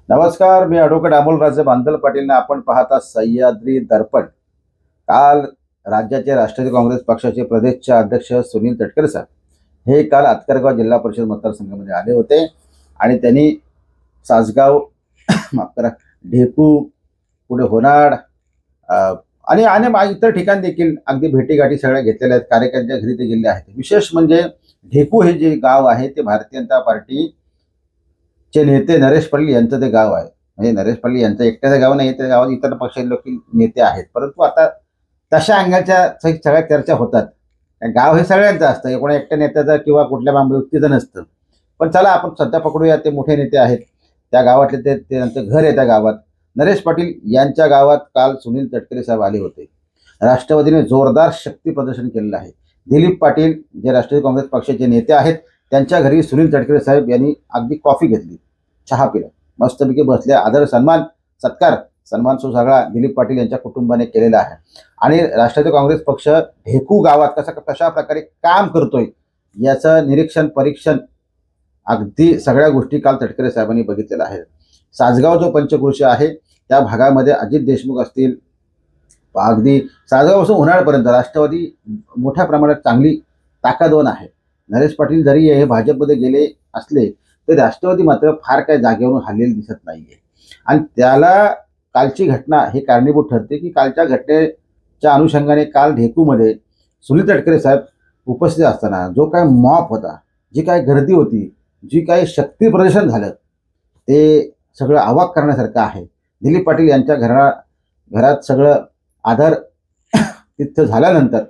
नमस्कार, मी ॲडव्होकेट अमोलराजे बांदल पाटीलने आपण पाहता सह्याद्री दर्पण. काल राज्याचे राष्ट्रवादी काँग्रेस पक्षाचे प्रदेशचे अध्यक्ष सुनील तटकरे साहेब हे काल आतकरगाव जिल्हा परिषद मतदारसंघामध्ये आले होते आणि त्यांनी सासगाव माफ करा, ढेकू, पुढे होनाड आणि इतर ठिकाण देखील अगदी भेटीगाठी सगळ्या घेतलेल्या आहेत. कार्यकर्त्यांच्या घरी ते गेले आहेत. विशेष म्हणजे ढेकू हे जे गाव आहे ते भारतीय जनता पार्टी चे नेते नरेश पल्ली यांचं ते गाव आहे. म्हणजे नरेश पल्ली यांचं एकट्याचं गाव नाही, त्या गावात इतर पक्षाचे लोक नेते आहेत. परंतु आता तशा अँगलच्या सगळ्या चर्चा होतात. गाव हे सगळ्यांचं असतं, कोणा एकट्या नेत्याचं किंवा कुठल्या व्यक्तीचं नसतं. पण चला आपण सध्या पकडूया, ते मोठे नेते आहेत त्या गावातले, ते त्यांचं घर आहे त्या गावात. नरेश पाटील यांच्या गावात काल सुनील तटकरे साहेब आले होते. राष्ट्रवादीने जोरदार शक्ती प्रदर्शन केलेलं आहे. दिलीप पाटील जे राष्ट्रवादी काँग्रेस पक्षाचे नेते आहेत त्यांच्या घरी सुनील तटकरे साहेब यांनी अगदी कॉफी घेतली, चहा पिला, मस्तपैकी बसल्या. आदर सन्मान सन्मान सगळा दिलीप पाटील यांच्या कुटुंबाने केलेला आहे. आणि राष्ट्रवादी काँग्रेस पक्ष ढेकू गावात कशा प्रकारे काम करतोय याचं निरीक्षण परीक्षण अगदी सगळ्या गोष्टी काल तटकरे साहेबांनी बघितलेला आहे. सासगाव जो पंचक्रोशी आहे त्या भागामध्ये अजित देशमुख असतील, अगदी सासगावपासून उन्हाळ्यापर्यंत राष्ट्रवादी मोठ्या प्रमाणात चांगली ताकदवान आहे. नरेश पाटील जरी हे भाजपमध्ये गेले असले तर राष्ट्रवादी मात्र फार काय जागेवरून हल्लेली दिसत नाहीये. आणि त्याला कालची घटना हे कारणीभूत ठरते की कालच्या घटनेच्या अनुषंगाने काल ढेकूमध्ये सुनील तटकरे साहेब उपस्थित असताना जो काय मॉप होता, जी काय गर्दी होती, जी काही शक्ती प्रदर्शन झालं, ते सगळं अवाक करण्यासारखं आहे. दिलीप पाटील यांच्या घरात सगळं आधार तिथं झाल्यानंतर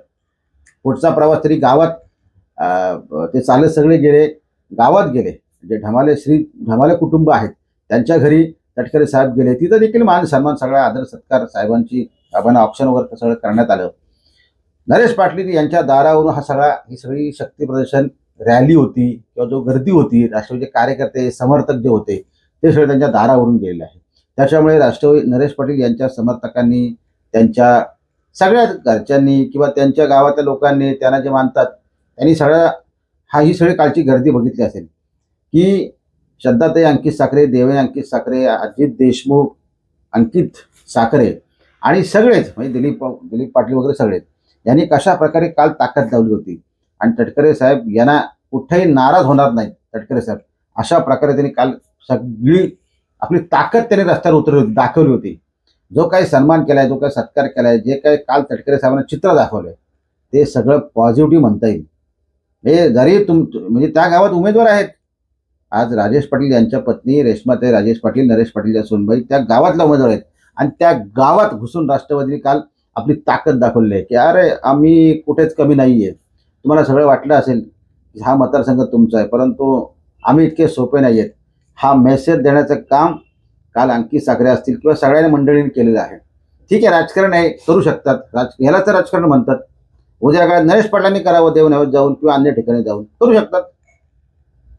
पुढचा प्रवास तरी गावात ते चालत सगळे गेले, गावात गेले. जे ढमाले कुटुंब आहेत त्यांच्या घरी तटकरे साहेब गेले. तिथं देखील मान सन्मान सगळा आदर सत्कार साहेबांना ऑप्शन वगैरे सगळं करण्यात आलं. नरेश पाटील यांच्या दारावरून ही सगळी शक्ती प्रदर्शन रॅली होती किंवा जो गर्दी होती, राष्ट्रवादीचे कार्यकर्ते समर्थक जे होते ते सगळे त्यांच्या दारावरून गेलेले आहे. त्याच्यामुळे राष्ट्रवादी नरेश पाटील यांच्या समर्थकांनी, त्यांच्या सगळ्या घरच्यांनी किंवा त्यांच्या गावातल्या लोकांनी त्यांना जे मानतात त्यांनी ही सगळी कालची गर्दी बघितली असेल की श्रद्धाताई अंकित साखरे, देवेन अंकित साखरे, अजित देशमुख, अंकित साखरे आणि सगळेच म्हणजे दिलीप पाटील वगैरे सगळेच यांनी कशा प्रकारे काल ताकद लावली होती. आणि तटकरे साहेब यांना कुठेही नाराज होणार नाहीत तटकरे साहेब, अशा प्रकारे त्यांनी काल सगळी आपली ताकद त्यांनी रस्त्यावर दाखवली होती. जो काही सन्मान केलाय, जो काही सत्कार केलाय, जे काही काल तटकरे साहेबांना चित्र दाखवलंय ते सगळं पॉझिटिव्ह म्हणता येईल. हे जरी म्हणजे त्या गावात उमेदवार आहेत. आज राजेश पाटील यांच्या पत्नी रेश्माताई राजेश पाटील, नरेश पाटील या सोनबाई त्या गावातल्या उमेदवार आहेत. आणि त्या गावात घुसून राष्ट्रवादीने काल आपली ताकद दाखवली आहे की अरे आम्ही कुठेच कमी नाहीये. तुम्हाला सगळं वाटलं असेल की हा मतदारसंघ तुमचा आहे, परंतु आम्ही इतके सोपे नाही आहेत. हा मेसेज देण्याचं काम काल अंकित साखरे असतील किंवा सगळ्या मंडळींनी केलेलं आहे. ठीक आहे, राजकारण आहे, करू शकतात, ह्यालाच राजकारण म्हणतात. उद्या काळात नरेश पाटलांनी करावं, देवनावर जाऊन किंवा अन्य ठिकाणी जाऊन करू शकतात.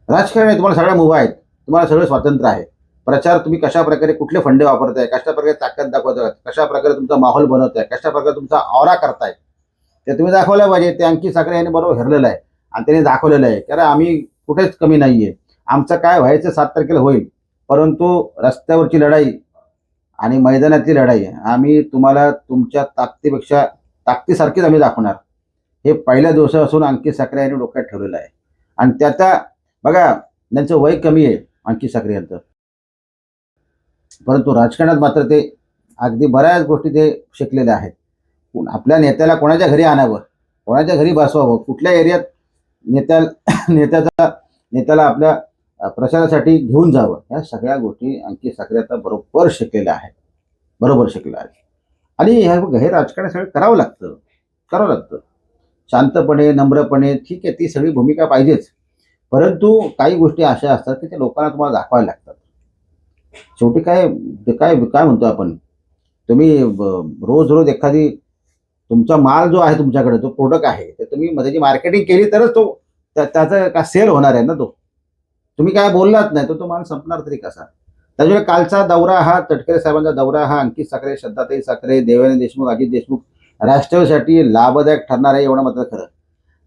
राजकारण आहे, तुम्हाला सगळ्या मुभा आहेत, तुम्हाला सगळं स्वातंत्र्य आहे. प्रचार तुम्ही कशा प्रकारे कुठले फंडे वापरताय, कशा प्रकारे ताकद दाखवताय, कशा प्रकारे तुमचा माहोल बनवताय, कशा प्रकारे तुमचा ऑरा करताय ते तुम्ही दाखवलं पाहिजे. ते अंकित साखरे यांनी बरोबर हरलेलं आहे आणि त्यांनी दाखवलेलं आहे की अरे आम्ही कुठेच कमी नाहीये. आमचं काय व्हायचं 7 तारखेला होईल, परंतु रस्त्यावरची लढाई आणि मैदानातली लढाई आम्ही तुम्हाला तुमच्या ताकदीसारखीच आम्ही दाखवणार. हे पहिल्या दिवसापासून अंकित साखरे यांनी डोक्यात ठेवलेलं आहे. आणि त्याचा बघा, त्यांचं वय कमी आहे अंकित साखरे यांचं, परंतु राजकारणात मात्र ते अगदी बऱ्याच गोष्टी ते शिकलेले आहेत. आपल्या नेत्याला कोणाच्या घरी आणावं, कोणाच्या घरी बसवावं, कुठल्या एरियात नेत्याला आपल्या प्रचारासाठी घेऊन जावं, या सगळ्या गोष्टी अंकित साखरे आता बरोबर शिकलेल्या आहेत, बरोबर शिकलेल्या आहेत. आणि हे राजकारण सगळं करावं लागतं शांतपणे, नम्रपणे. ठीक आहे, ती सगळी भूमिका पाहिजेच, परंतु काही गोष्टी अशा असतात की त्या लोकांना तुम्हाला दाखवायला लागतात. शेवटी काय काय काय म्हणतो आपण, तुम्ही रोज एखादी तुमचा माल जो आहे तुमच्याकडे, जो प्रोडक्ट आहे, तर तुम्ही त्याची मार्केटिंग केली तरच तो त्याचा का सेल होणार आहे ना. तुम्ही काय बोललात नाही तो माल संपणार तरी कसा. त्याच्यामुळे कालचा दौरा हा तटकरे साहेबांचा दौरा हा अंकित साखरे, श्रद्धाताई साखरे, देवेंद्र देशमुख, अजित देशमुख राष्ट्रवादीसाठी लाभदायक ठरणार आहे एवढं मात्र खरं.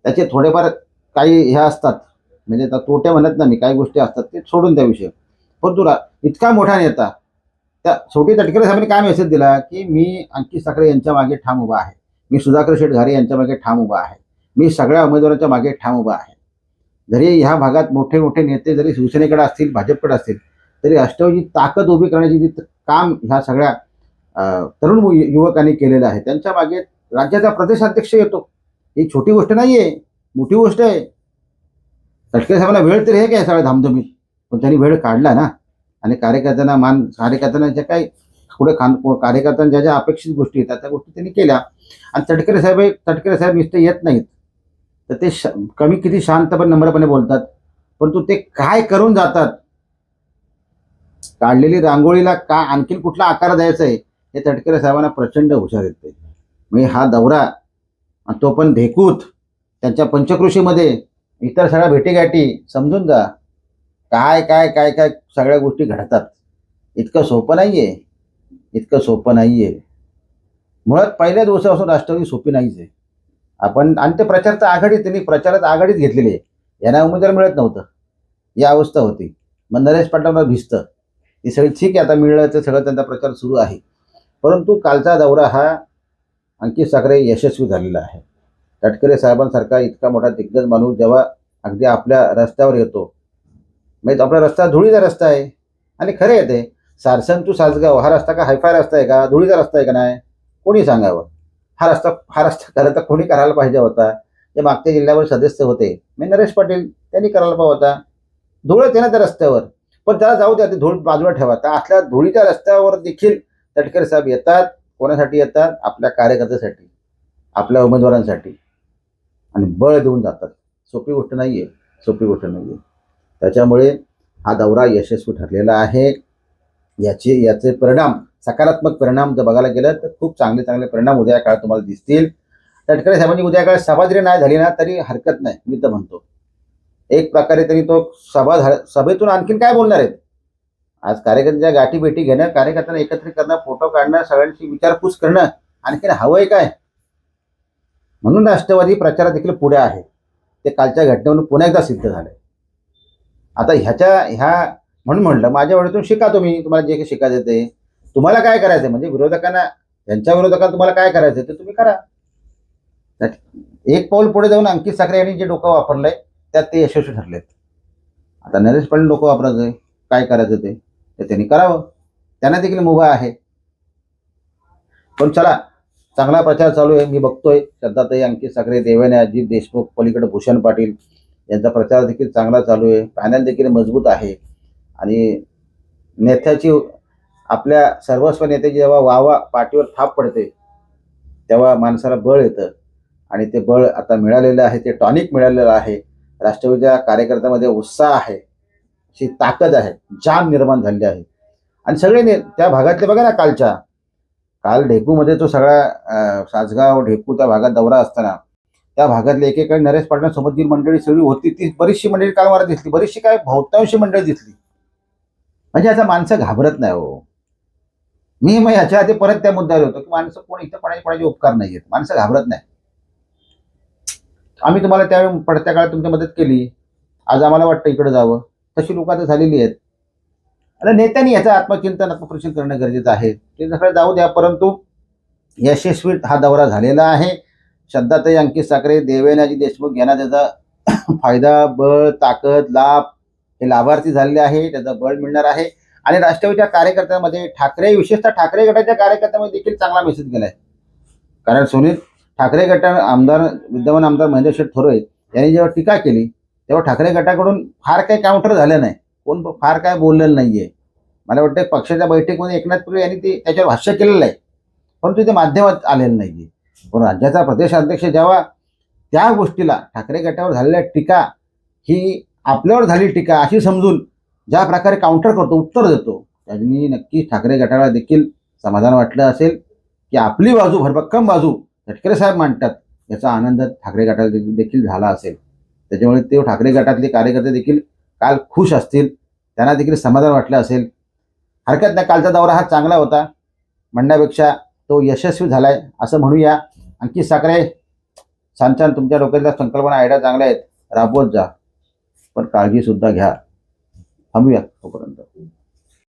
त्याचे थोडेफार काही हे असतात, म्हणजे तोटे म्हणत ना मी, काही गोष्टी असतात ते सोडून त्या विषय. परंतु इतका मोठा नेता त्या शेवटी तटकरे साहेबांनी काय मेसेज दिला की मी अंकित साखरे यांच्या मागे ठाम उभा आहे, मी सुधाकर शेठ घारे यांच्या मागे ठाम उभा आहे, मी सगळ्या उमेदवारांच्या मागे ठाम उभा आहे. जरी ह्या भागात मोठे मोठे नेते जरी शिवसेनेकडे असतील, भाजपकडे असतील, तरी राष्ट्रवादी ताकद उभी करण्याची जी काम ह्या सगळ्या तरुण युवकांनी केलेलं आहे. त्यांच्या मागे राज्याचा प्रदेशाध्यक्ष येतो. ही छोटी गोष्ट नाहीये, मोठी गोष्ट आहे. तटकरे साहेबांना वेळ तरी आहे काय सगळ्या धामधमीत, पण त्यांनी वेळ काढला ना. आणि कार्यकर्त्यांना ज्या काही पुढे कार्यकर्त्यांना ज्या ज्या अपेक्षित गोष्टी येतात त्या गोष्टी त्यांनी केल्या. आणि तटकरे साहेब नुसते येत नाहीत, तर ते कमी किती शांतपणे नम्रपणे बोलतात, परंतु ते काय करून जातात, काढलेली रांगोळीला का आणखीन कुठला आकार द्यायचा आहे हे तटकरे साहेबांना प्रचंड हुशार येते. म्हणजे हा दौरा, तो पण ढेकूत त्यांच्या पंचकृषीमध्ये इतर सगळ्या भेटीगाठी समजून जा, काय काय काय काय सगळ्या गोष्टी घडतात. इतकं सोपं नाहीये, इतकं सोपं नाहीये. मुळात पहिल्या दिवसापासून राष्ट्रवादी सोपी नाहीच आहे. आपण आणि ते प्रचारात आघाडीत घेतलेली आहे. यांना उमेदवार मिळत नव्हतं, ही अवस्था होती. मग नरेश पाटलांना भिजतं, ती सगळी ठीक आहे, आता मिळलं तर सगळं त्यांचा प्रचार सुरू आहे. परंतु कालचा दौरा हा अंकित साखरे यशस्वी झालेला आहे. तटकरे साहेबांसारखा इतका मोठा दिग्गज माणूस जेव्हा अगदी आपल्या रस्त्यावर येतो, म्हणजे आपला रस्ता धुळीचा रस्ता आहे. आणि खरं येते सारसन टू सासगाव हा रस्ता का हायफाय रस्ता आहे का, धुळीचा रस्ता आहे का नाही, कोणी सांगावं. हा रस्ता खरं तर कोणी करायला पाहिजे होता, जे मागच्या जिल्ह्यावर सदस्य होते म्हणजे नरेश पाटील, त्यांनी करायला पाहिजे होता. धूळ येते ना त्या रस्त्यावर, पण त्याला जाऊ द्या, ते धूळ बाजूला ठेवा. तर असल्या धुळीच्या रस्त्यावर देखील तटकरे साहेब येतात. कोणासाठी येतात? आपल्या कार्यकर्त्यासाठी, आपल्या उमेदवारांसाठी, आणि बळ देऊन जातात. सोपी गोष्ट नाहीये, सोपी गोष्ट नाहीये. त्याच्यामुळे हा दौरा यशस्वी ठरलेला आहे. याचे परिणाम, सकारात्मक परिणाम जर बघायला गेलं तर खूप चांगले परिणाम उद्या काळात तुम्हाला दिसतील. तटकरे साहेबांची उद्या काळात सभा जरी नाही झाली ना तरी हरकत नाही. मी तर म्हणतो एक प्रकारे तरी तो सभेतून आणखीन काय बोलणार आहेत. आज कार्यकर्त्यांच्या गाठी भेटी घेणं, कार्यकर्त्यांना एकत्रित करणं, फोटो काढणं, सगळ्यांची विचारपूस करणं, आणखीन हवंय काय. म्हणून राष्ट्रवादी प्रचारात देखील पुढे आहे. ते कालच्या घटनेवरून पुन्हा एकदा सिद्ध झालंय. आता ह्या म्हणून म्हटलं माझ्या वेळेतून शिका तुम्ही, तुम्हाला जे काही शिकायचं ते. तुम्हाला काय करायचं म्हणजे त्यांच्या विरोधकांना तुम्हाला काय करायचं ते तुम्ही करा. एक पाऊल पुढे जाऊन अंकित साखरे यांनी जे डोकं वापरलंय त्यात ते यशस्वी ठरलेत. आता नरेश पाटील डोकं वापरायचंय, काय करायचं ते त्यांनी करावं, त्यांना देखील मुभा आहे. पण चला, चांगला प्रचार चालू आहे. मी बघतोय श्रद्धाताई, अंकित साखरे, देवेने अजित देशमुख, पलीकडे भूषण पाटील यांचा प्रचार देखील चांगला चालू आहे. पॅनल देखील मजबूत आहे. आणि नेत्याची, आपल्या सर्वस्व नेत्याची जेव्हा वावा पाठीवर थाप पडते तेव्हा माणसाला बळ येतं. आणि ते बळ आता मिळालेलं आहे, ते टॉनिक मिळालेलं आहे. राष्ट्रवादीच्या कार्यकर्त्यामध्ये उत्साह आहे, अशी ताकद आहे, जान निर्माण झालेली आहे. आणि सगळे त्या भागातले बघा ना, काल ढेकूमध्ये तो सगळा सासगाव ढेकू त्या भागात दौरा असताना त्या भागातले एकेकाळी नरेश पाटलांसोबत जी मंडळी सगळी होती ती बरीचशी मंडळी काल मला दिसली, बरीचशी काय बहुतांशी मंडळी दिसली. म्हणजे आता माणसं घाबरत नाही हो. मी मग ह्याच्या आधी परत त्या मुद्द्यावर होतो की माणसं कोणी इथं कोणाचे उपकार नाही आहेत, माणसं घाबरत नाही. आम्ही तुम्हाला त्यावेळी पडत्या काळात तुमची मदत केली, आज आम्हाला वाटतं इकडे जावं, तशी लोक आता झालेली आहेत. आणि नेत्यांनी याचं आत्मचिंतन, आत्मपरीक्षण करणं गरजेचं आहे. ते सगळं जाऊ द्या, परंतु यशस्वी हा दौरा झालेला आहे. श्रद्धाताई, अंकित साखरे, देवेंद्रजी देशमुख यांना त्याचा फायदा, बळ, ताकद, लाभ हे लाभार्थी झालेले आहे, त्याचा बळ मिळणार आहे. आणि राष्ट्रवादीच्या कार्यकर्त्यांमध्ये विशेषतः ठाकरे गटाच्या कार्यकर्त्यांमध्ये देखील चांगला मेसेज गेलाय. कारण सुनील ठाकरे विद्यमान आमदार महेंद्र शेठ थोरवे यांनी जेव्हा टीका केली तेव्हा ठाकरे गटाकडून फार काही काउंटर झालं नाही, कोण फार काय बोललेलं नाहीये. मला वाटतं पक्षाच्या बैठकीमध्ये एकनाथ पुरे यांनी त्याच्यावर भाष्य केलेलं आहे, परंतु ते माध्यमात आलेलं नाहीये. पण राज्याचा प्रदेशाध्यक्ष जेव्हा त्या गोष्टीला, ठाकरे गटावर झालेल्या टीका ही आपल्यावर झालेली टीका अशी समजून ज्या प्रकारे काउंटर करतो, उत्तर देतो, त्यांनी नक्की ठाकरे गटाला देखील समाधान वाटलं असेल की आपली बाजू, भरभक्कम बाजू तटकरे साहेब मांडतात, याचा आनंद ठाकरे गटाला देखील झाला असेल. त्याच्यामुळे ते ठाकरे गटातले कार्यकर्ते देखील काल खुश असतील, त्यांना देखील समाधान वाटलं असेल. हरकत नाही, कालचा दौरा हा चांगला होता म्हणण्यापेक्षा तो यशस्वी झालाय असं म्हणूया. अंकित साखरे, छान तुमच्या डोक्यातल्या संकल्पना, आयडिया चांगल्या आहेत, राबवत जा, पण काळजी सुद्धा घ्या. थांबूया तोपर्यंत.